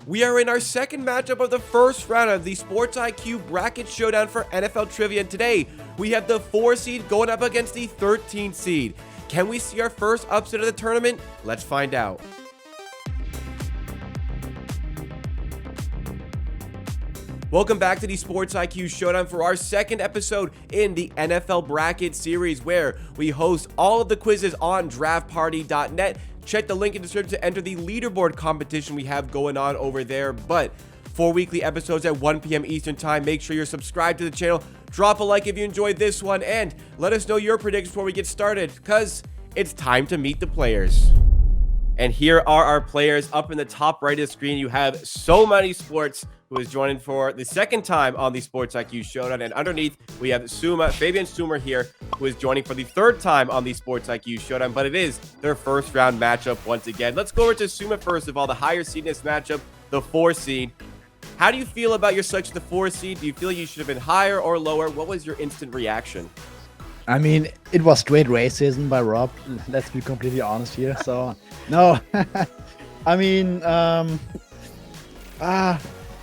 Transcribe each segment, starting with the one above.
We are in our second matchup of the first round of the Sports IQ Bracket Showdown for NFL Trivia, and today we have the 4 seed going up against the 13 seed. Can we see our first upset of the tournament? Let's find out. Welcome back to the Sports IQ Showdown for our second episode in the NFL Bracket Series, where we host all of the quizzes on draftparty.net. Check the link in the description to enter the leaderboard competition we have going on over there. But 4 weekly episodes at 1 p.m. Eastern Time. Make sure you're subscribed to the channel. Drop a like if you enjoyed this one, and let us know your predictions before we get started, because it's time to meet the players. And here are our players. Up in the top right of the screen, you have So Many Sports, who is joining for the second time on the Sports IQ Showdown. And underneath, we have Fabian Sommer here, who is joining for the third time on the Sports IQ Showdown. But it is their first round matchup once again. Let's go over to Sommer first of all, the higher seed in this matchup, the 4 seed. How do you feel about your selection, the 4 seed? Do you feel you should have been higher or lower? What was your instant reaction? I mean, it was straight racism by Rob. Let's be completely honest here. So, no. I mean,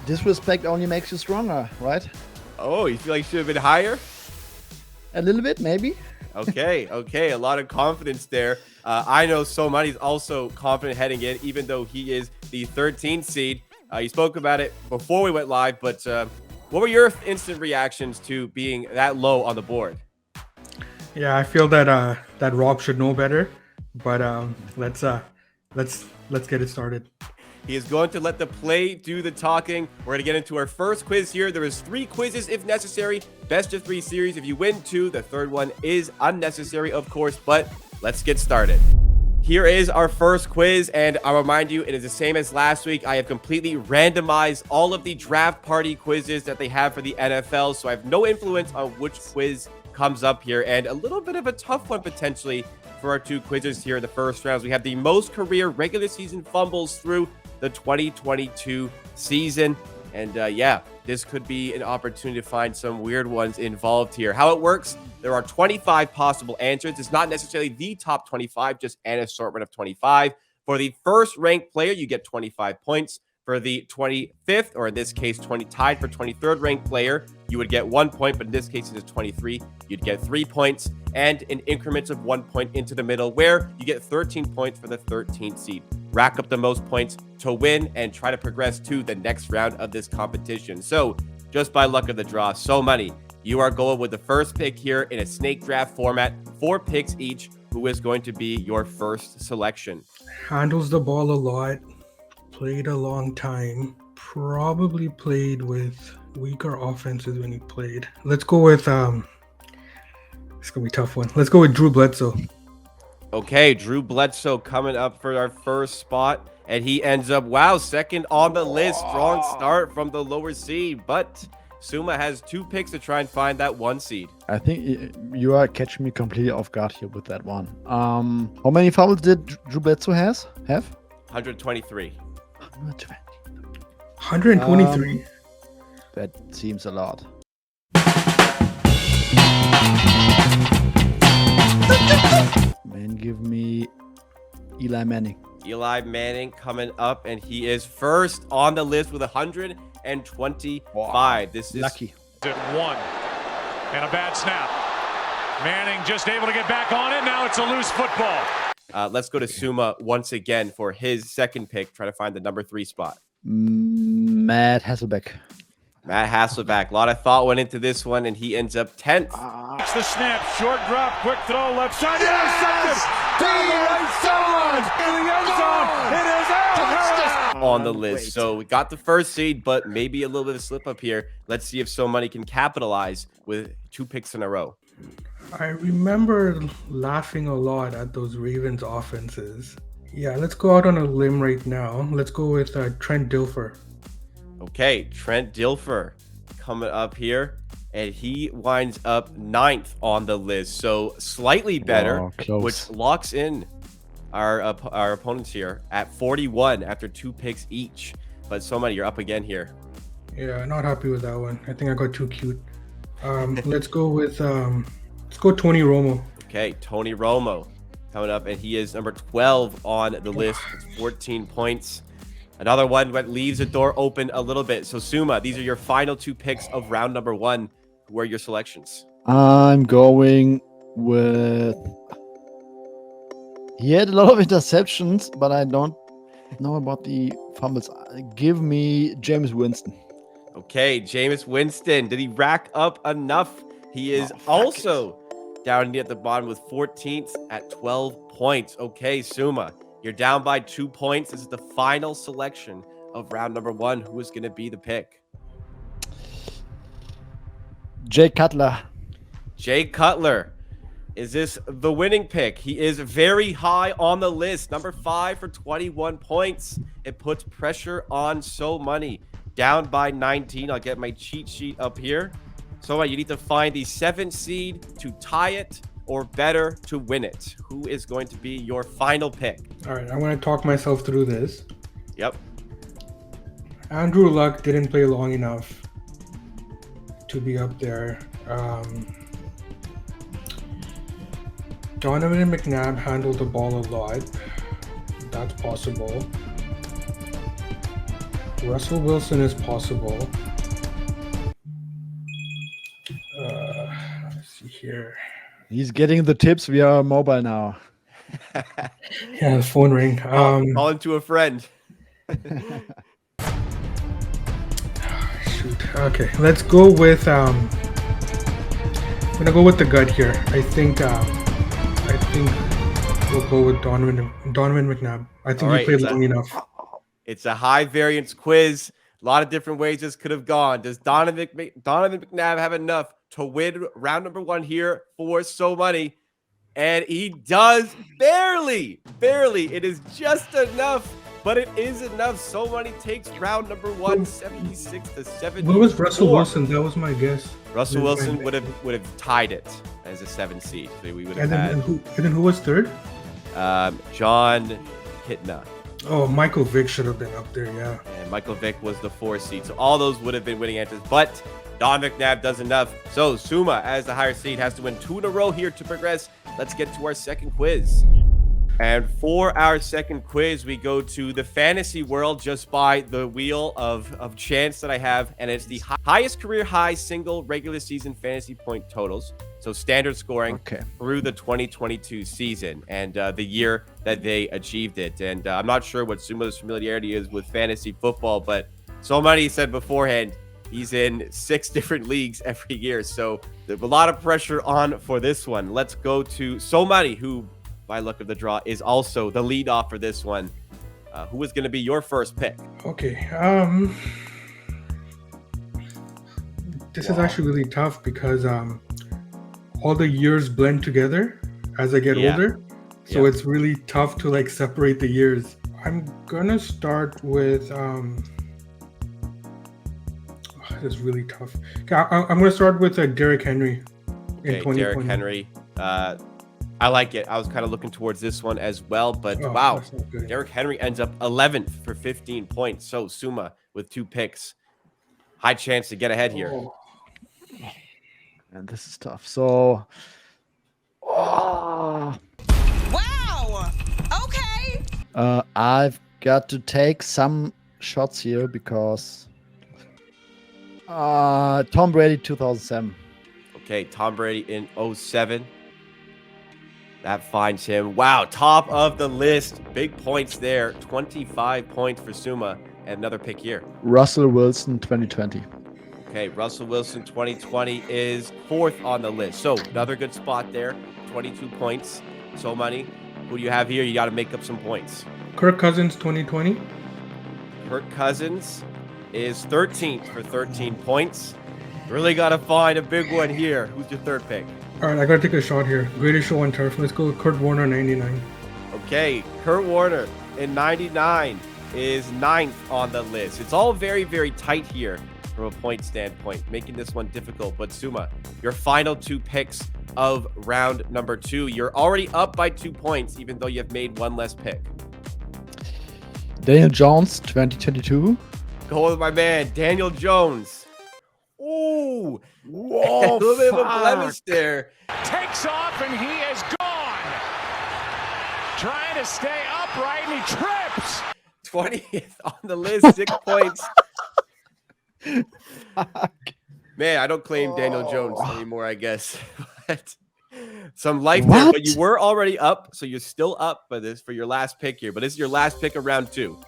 disrespect only makes you stronger, right? Oh, you feel like you should have been higher? A little bit, maybe. Okay. A lot of confidence there. I know So Money's also confident heading in, even though he is the 13th seed. You spoke about it before we went live, but what were your instant reactions to being that low on the board? Yeah, I feel that that Rob should know better, but let's get it started. He is going to let the play do the talking. We're going to get into our first quiz here. There is 3 quizzes if necessary. Best of 3 series. If you win 2, the third one is unnecessary, of course, but let's get started. Here is our first quiz, and I'll remind you, it is the same as last week. I have completely randomized all of the draft party quizzes that they have for the NFL, so I have no influence on which quiz comes up here, and a little bit of a tough one potentially for our 2 quizzes here in the first rounds. We have the most career regular season fumbles through the 2022 season, and yeah, this could be an opportunity to find some weird ones involved here. How it works: there are 25 possible answers. It's not necessarily the top 25, just an assortment of 25. For the first ranked player, you get 25 points. For the 25th, or in this case, tied for 23rd ranked player, you would get 1 point, but in this case, it is 23. You'd get 3 points, and in increments of 1 point into the middle, where you get 13 points for the 13th seed. Rack up the most points to win and try to progress to the next round of this competition. So, just by luck of the draw, So Money, you are going with the first pick here in a snake draft format, 4 picks each. Who is going to be your first selection? Handles the ball a lot. Played a long time. Probably played with weaker offenses when he played. Let's go with it's gonna be a tough one. Let's go with Drew Bledsoe. Okay, Drew Bledsoe coming up for our first spot, and he ends up, wow, second on the list. Strong start from the lower seed, but Suma has 2 picks to try and find that 1 seed. I think you are catching me completely off guard here with that one. How many fouls did Drew Bledsoe have? 123. 123. That seems a lot. Man, give me Eli Manning. Eli Manning coming up, and he is first on the list with 125. Wow. This is lucky. At 1 and a bad snap. Manning just able to get back on it. Now it's a loose football. Let's go to Suma once again for his second pick, try to find the number 3 spot. Matt Hasselbeck. Matt Hasselbeck. A lot of thought went into this one, and he ends up 10th. It's the snap, short drop, quick throw, left side, intercepted! Down the right side! In the end zone! It is out! On the list. So we got the first seed, but maybe a little bit of slip up here. Let's see if So Money can capitalize with 2 picks in a row. I remember laughing a lot at those Ravens offenses. Yeah, let's go out on a limb right now. Let's go with Trent Dilfer. Okay, Trent Dilfer coming up here, and he winds up 9th on the list. So slightly better, which locks in our opponents here at 41 after 2 picks each. But So Money, you're up again here. Yeah, not happy with that one. I think I got too cute. Let's go with let's go Tony Romo. Okay, Tony Romo coming up, and he is number 12 on the list with 14 points. Another one that leaves the door open a little bit. So Suma, these are your final 2 picks of round number 1. Who are your selections? I'm going with... He had a lot of interceptions, but I don't know about the fumbles. Give me James Winston. Okay, Jameis Winston. Did he rack up enough? He is also down at the bottom with 14th at 12 points. Okay, Suma, you're down by 2 points. This is the final selection of round number 1. Who is going to be the pick? Jay Cutler. Jay Cutler. Is this the winning pick? He is very high on the list. Number 5 for 21 points. It puts pressure on So Money. Down by 19. I'll get my cheat sheet up here. So you need to find the 7th seed to tie it or better to win it. Who is going to be your final pick? All right, I'm going to talk myself through this. Yep. Andrew Luck didn't play long enough to be up there. Donovan McNabb handled the ball a lot. That's possible. Russell Wilson is possible. Let's see here. He's getting the tips via mobile now. Yeah, the phone ring. Call him to a friend. Shoot. Okay, let's go with. I'm gonna go with the gut here. I think we'll go with Donovan McNabb. I think he played long enough. It's a high variance quiz. A lot of different ways this could have gone. Does Donovan McNabb have enough to win round number 1 here for So Money? And he does barely. It is just enough, but it is enough. So Money takes round number 1, 76 to 74. What was Russell Wilson? That was my guess. Russell Wilson would have tied it as a 7 seed. So we would have and then who was third? John Kitna. Oh, Michael Vick should have been up there, yeah. And Michael Vick was the 4 seed. So all those would have been winning answers. But Don McNabb does enough. So Suma, as the higher seed, has to win 2 in a row here to progress. Let's get to our second quiz. And for our second quiz, we go to the fantasy world just by the wheel of chance that I have. And it's the highest career high single regular season fantasy point totals. So standard scoring through the 2022 season and the year that they achieved it. And I'm not sure what Sumo's familiarity is with fantasy football, but So Money said beforehand, he's in 6 different leagues every year. So there's a lot of pressure on for this one. Let's go to So Money, who, by luck of the draw, is also the lead off for this one. Who is going to be your first pick? Okay. This is actually really tough because all the years blend together as I get older. So it's really tough to like separate the years. I'm gonna start with this is really tough. Okay, I'm gonna start with Derrick Henry in 2020. Derrick Henry. I like it. I was kind of looking towards this one as well, but wow. Derrick Henry ends up 11th for 15 points. So Suma with 2 picks. High chance to get ahead here. And this is tough. So, wow. Okay. I've got to take some shots here because Tom Brady 2007. Okay, Tom Brady in 07. That finds him. Wow, top of the list. Big points there. 25 points for Suma. And another pick here. Russell Wilson 2020. Okay, Russell Wilson 2020 is 4th on the list. So another good spot there. 22 points. So Money. Who do you have here? You got to make up some points. Kirk Cousins 2020. Kirk Cousins is 13th for 13 points. Really got to find a big one here. Who's your third pick? All right, I got to take a shot here. Greatest show on turf. Let's go with Kurt Warner 99. Okay, Kurt Warner in 99 is 9th on the list. It's all very, very tight here from a point standpoint, making this one difficult. But Suma, your final 2 picks of round number 2. You're already up by 2 points, even though you have made 1 less pick. Daniel Jones 2022. Go with my man, Daniel Jones. Ooh, whoa, a little bit of a blemish there. Takes off and he is gone. Trying to stay upright and he trips. 20th on the list, 6 points. Man, I don't claim Daniel Jones anymore, I guess. But some life there, but you were already up, so you're still up for this for your last pick here. But this is your last pick of round 2.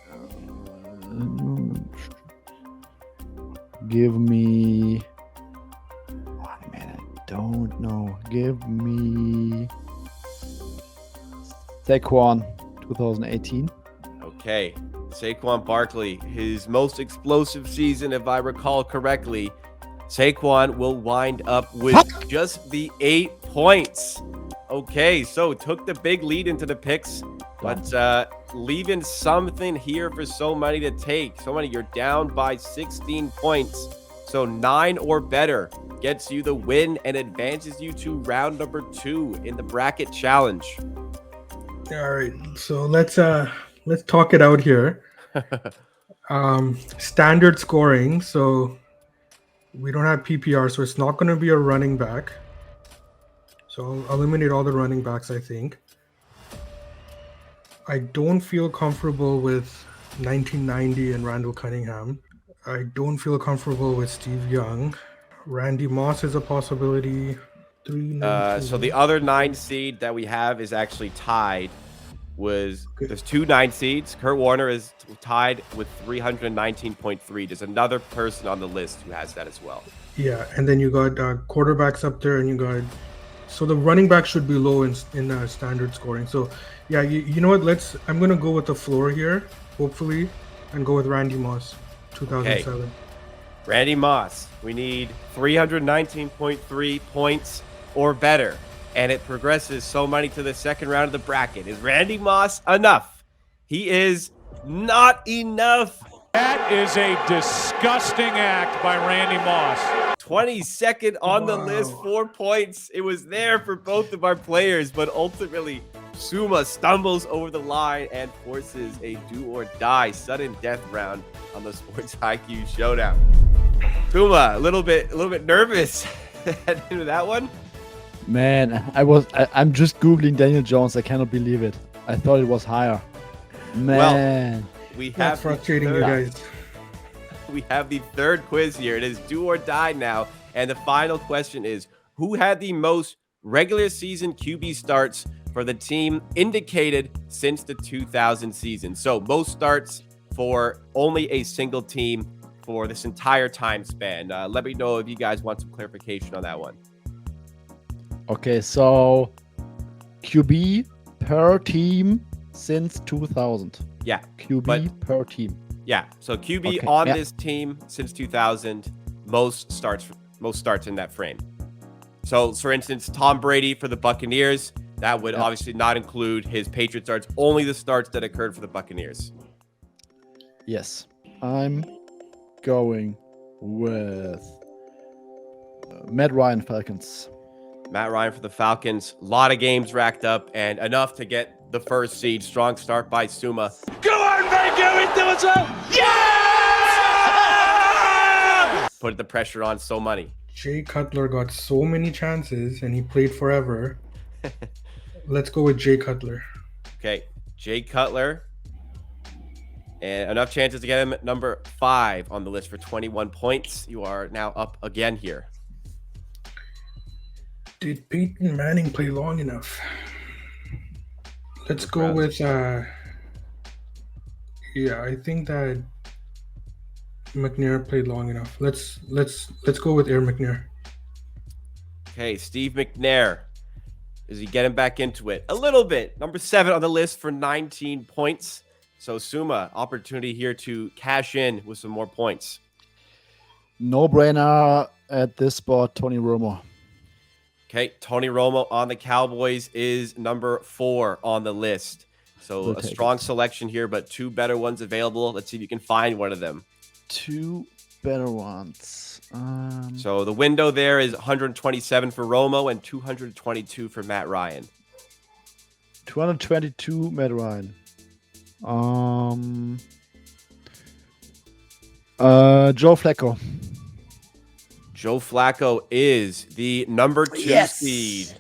Give me. Oh, man, I don't know. Give me Saquon 2018. Okay, Saquon Barkley, his most explosive season, if I recall correctly. Saquon will wind up with just the 8 points. Okay, so took the big lead into the picks, but leaving something here for so many to take. So many, you're down by 16 points. So 9 or better gets you the win and advances you to round number 2 in the bracket challenge. All right, so let's talk it out here. Standard scoring, so we don't have PPR, so it's not going to be a running back. So I'll eliminate all the running backs, I think. I don't feel comfortable with 1990 and Randall Cunningham. I don't feel comfortable with Steve Young. Randy Moss is a possibility. So the other 9 seed that we have is actually tied. There's 2 9 seeds. Kurt Warner is tied with 319.3. There's another person on the list who has that as well. Yeah, and then you got quarterbacks up there, and you got so the running back should be low in standard scoring. So yeah, you know what? I'm gonna go with the floor here, hopefully, and go with Randy Moss, 2007. Okay. Randy Moss, we need 319.3 points or better. And it progresses so many to the second round of the bracket. Is Randy Moss enough? He is not enough. That is a disgusting act by Randy Moss. 22nd on the list, 4 points. It was there for both of our players, but ultimately Suma stumbles over the line and forces a do or die sudden death round on the Sports IQ Showdown. Suma, a little bit nervous heading into that one. Man, I'm just Googling Daniel Jones. I cannot believe it. I thought it was higher. Man. Well, we have That's frustrating, you guys. We have the third quiz here. It is do or die now. And the final question is, who had the most regular season QB starts for the team indicated since the 2000 season? So most starts for only a single team for this entire time span. Let me know if you guys want some clarification on that one. Okay, so QB per team since 2000. Yeah. QB per team. Yeah. So QB on this team since 2000, most starts in that frame. So for instance, Tom Brady for the Buccaneers, that would obviously not include his Patriot starts, only the starts that occurred for the Buccaneers. Yes. I'm going with Matt Ryan Falcons. Matt Ryan for the Falcons. A lot of games racked up and enough to get the first seed. Strong start by Suma. Go on, Baker, into it. Yeah! Put the pressure on so many. Jay Cutler got so many chances and he played forever. Let's go with Jay Cutler. Okay, Jay Cutler. And enough chances to get him at number 5 on the list for 21 points. You are now up again here. Did Peyton Manning play long enough? Let's go with I think that McNair played long enough. Let's go with Air McNair. Okay, Steve McNair. Is he getting back into it? A little bit. Number 7 on the list for 19 points. So Suma, opportunity here to cash in with some more points. No brainer at this spot, Tony Romo. Okay, Tony Romo on the Cowboys is number 4 on the list. So a strong selection here, but 2 better ones available. Let's see if you can find one of them. 2 better ones. So the window there is 127 for Romo and 222 for Matt Ryan. 222 Matt Ryan. Joe Flacco. Joe Flacco is the number 2 seed.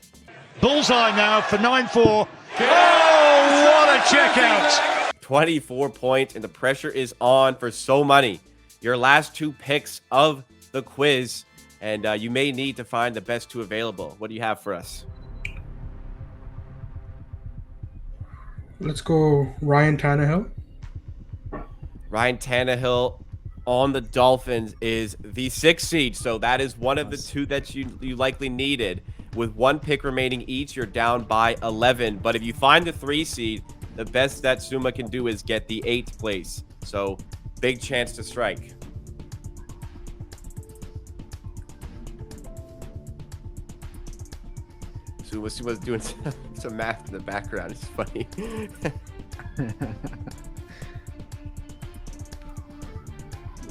Bullseye now for 9-4. Oh, what a check out. 24 points, and the pressure is on for So Money. Your last 2 picks of the quiz, and you may need to find the best 2 available. What do you have for us? Let's go Ryan Tannehill. Ryan Tannehill on the Dolphins is the 6th seed, so that is one of the 2 that you likely needed. With 1 pick remaining each, you're down by 11. But if you find the 3 seed, the best that Suma can do is get the 8th place. So big chance to strike. Suma's doing some math in the background. It's funny.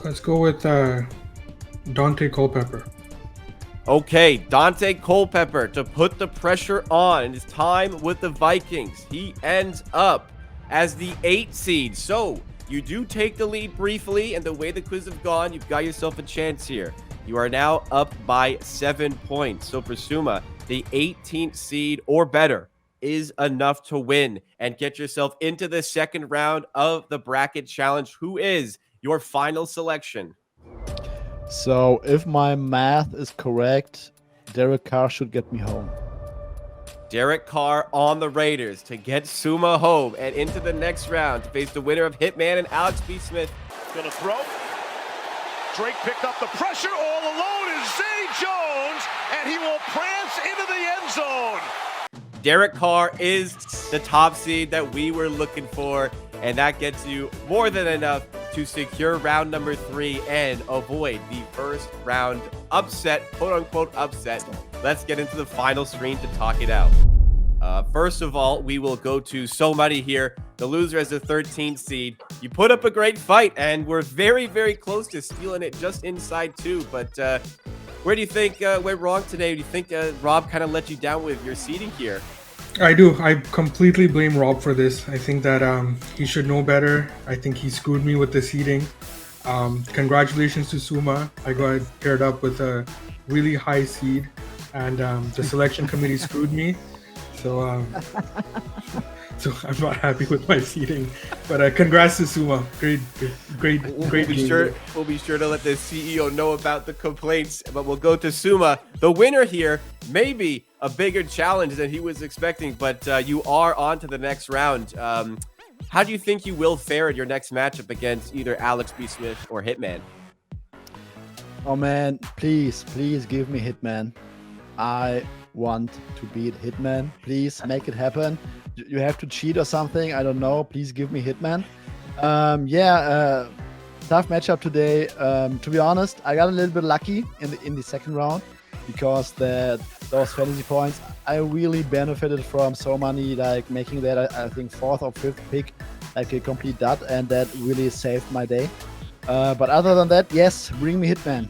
Let's go with Dante Culpepper. Okay, Dante Culpepper to put the pressure on in his time with the Vikings. He ends up as the 8th seed. So you do take the lead briefly, and the way the quiz have gone, you've got yourself a chance here. You are now up by 7 points. So for Suma, the 18th seed or better is enough to win and get yourself into the 2nd round of the bracket challenge. Who is your final selection? So if my math is correct, Derek Carr should get me home. Derek Carr on the Raiders to get Suma home and into the next round to face the winner of Hitman and Alex B. Smith. Gonna throw. Drake picked up the pressure. All alone is Zay Jones, and he will prance into the end zone. Derek Carr is the top seed that we were looking for, and that gets you more than enough to secure round number 3 and avoid the first round upset, quote-unquote upset. Let's get into the final screen to talk it out. First of all, we will go to So Money here. The loser as the 13th seed. You put up a great fight, and we're very, very close to stealing it just inside 2. But where do you think went wrong today? Do you think Rob kind of let you down with your seeding here? I do. I completely blame Rob for this. I think that he should know better. I think he screwed me with the seeding. Congratulations to Suma. I got paired up with a really high seed, and the selection committee screwed me. So, so I'm not happy with my seeding. But congrats to Suma. Great. We'll be sure to let the CEO know about the complaints. But we'll go to Suma. The winner here, maybe a bigger challenge than he was expecting, but you are on to the next round. How do you think you will fare at your next matchup against either Alex B. Smith or Hitman? Oh man, please give me Hitman. I want to beat Hitman. Please make it happen. You have to cheat or something. I don't know. Please give me Hitman. Tough matchup today. To be honest, I got a little bit lucky in the 2nd round because those fantasy points I really benefited from. So money, like making that I think 4th or 5th pick like a complete dud, and that really saved my day. But other than that, yes, bring me Hitman.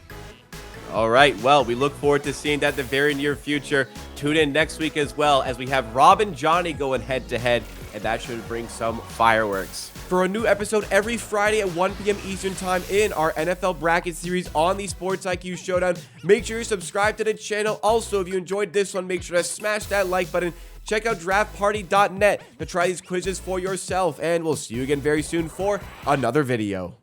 All right, well, we look forward to seeing that in the very near future. Tune in next week as well as we have Rob and Johnny going head-to-head, and that should bring some fireworks. For a new episode every Friday at 1 p.m. Eastern Time in our NFL bracket series on the Sports IQ Showdown, make sure you subscribe to the channel. Also, if you enjoyed this one, make sure to smash that like button. Check out draftparty.net to try these quizzes for yourself, and we'll see you again very soon for another video.